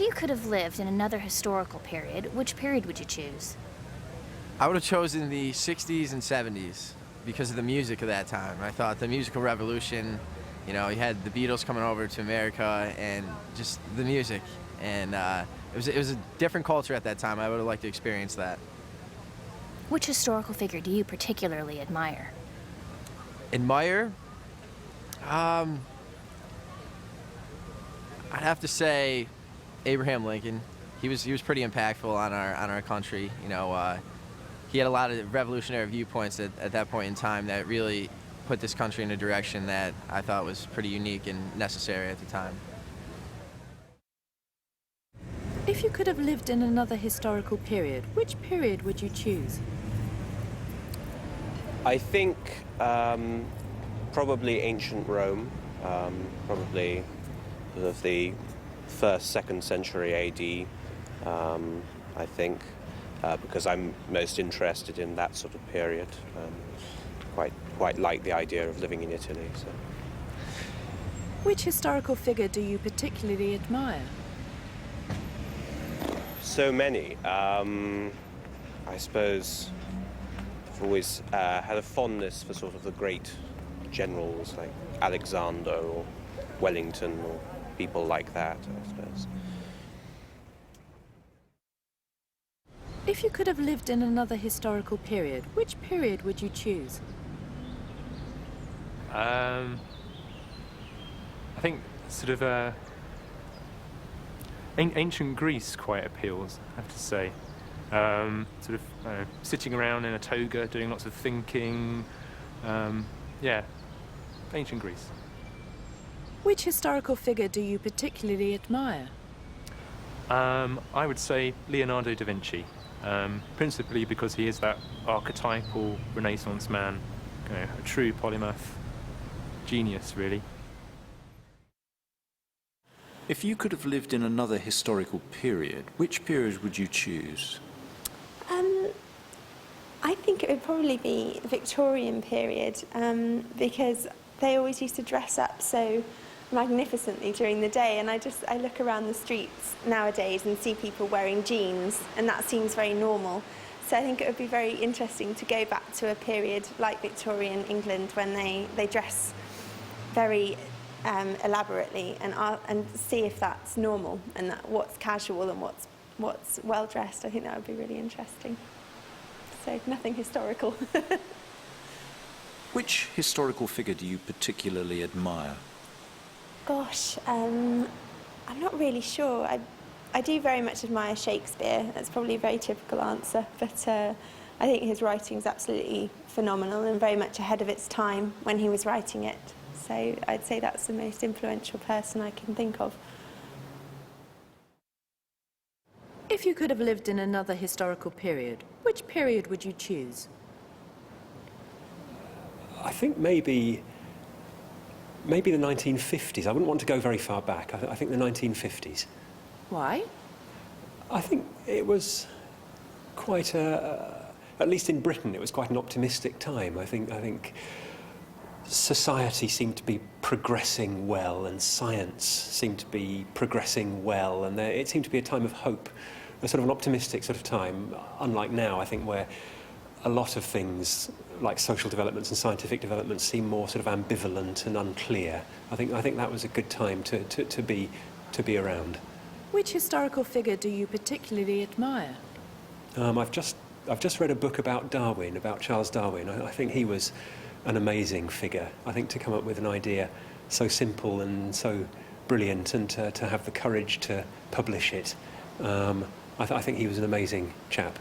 you could have lived in another historical period, which period would you choose? I would have chosen the 60s and 70s because of the music of that time. I thought the musical revolution, you know, you had the Beatles coming over to America and just the music. And it was a different culture at that time. I would have liked to experience that. Which historical figure do you particularly admire? Admire? I'd have to say Abraham Lincoln. He was pretty impactful on our country. You know, he had a lot of revolutionary viewpoints at that point in time that really put this country in a direction that I thought was pretty unique and necessary at the time. If you could have lived in another historical period, which period would you choose? I think probably ancient Rome, probably sort of the 1st, 2nd century AD, I think, because I'm most interested in that sort of period. Quite like the idea of living in Italy. So. Which historical figure do you particularly admire? So many. I suppose I've always had a fondness for sort of the great generals like Alexander or Wellington or people like that, I suppose. If you could have lived in another historical period, which period would you choose? I think sort of ancient Greece quite appeals, I have to say. Sort of sitting around in a toga, doing lots of thinking. Yeah, ancient Greece. Which historical figure do you particularly admire? I would say Leonardo da Vinci, principally because he is that archetypal Renaissance man, you know, a true polymath genius, really. If you could have lived in another historical period, which period would you choose? I think it would probably be the Victorian period, because they always used to dress up so magnificently during the day, and I look around the streets nowadays and see people wearing jeans, and that seems very normal. So I think it would be very interesting to go back to a period like Victorian England when they dress very elaborately and see if that's normal and what's casual and what's well dressed. I think that would be really interesting. So nothing historical. Which historical figure do you particularly admire? Gosh, I'm not really sure. I do very much admire Shakespeare. That's probably a very typical answer, but I think his writing is absolutely phenomenal and very much ahead of its time when he was writing it. So I'd say that's the most influential person I can think of. If you could have lived in another historical period, which period would you choose? I think maybe the 1950s. I wouldn't want to go very far back. I think the 1950s. Why? I think it was quite at least in Britain, it was quite an optimistic time. I think society seemed to be progressing well, and science seemed to be progressing well, and it seemed to be a time of hope, a sort of an optimistic sort of time, unlike now, I think, where a lot of things like social developments and scientific developments seem more sort of ambivalent and unclear. I think that was a good time to be around. Which historical figure do you particularly admire? I've just read a book about Darwin, about Charles Darwin. I think he was an amazing figure. I think to come up with an idea so simple and so brilliant, and to have the courage to publish it, I think he was an amazing chap.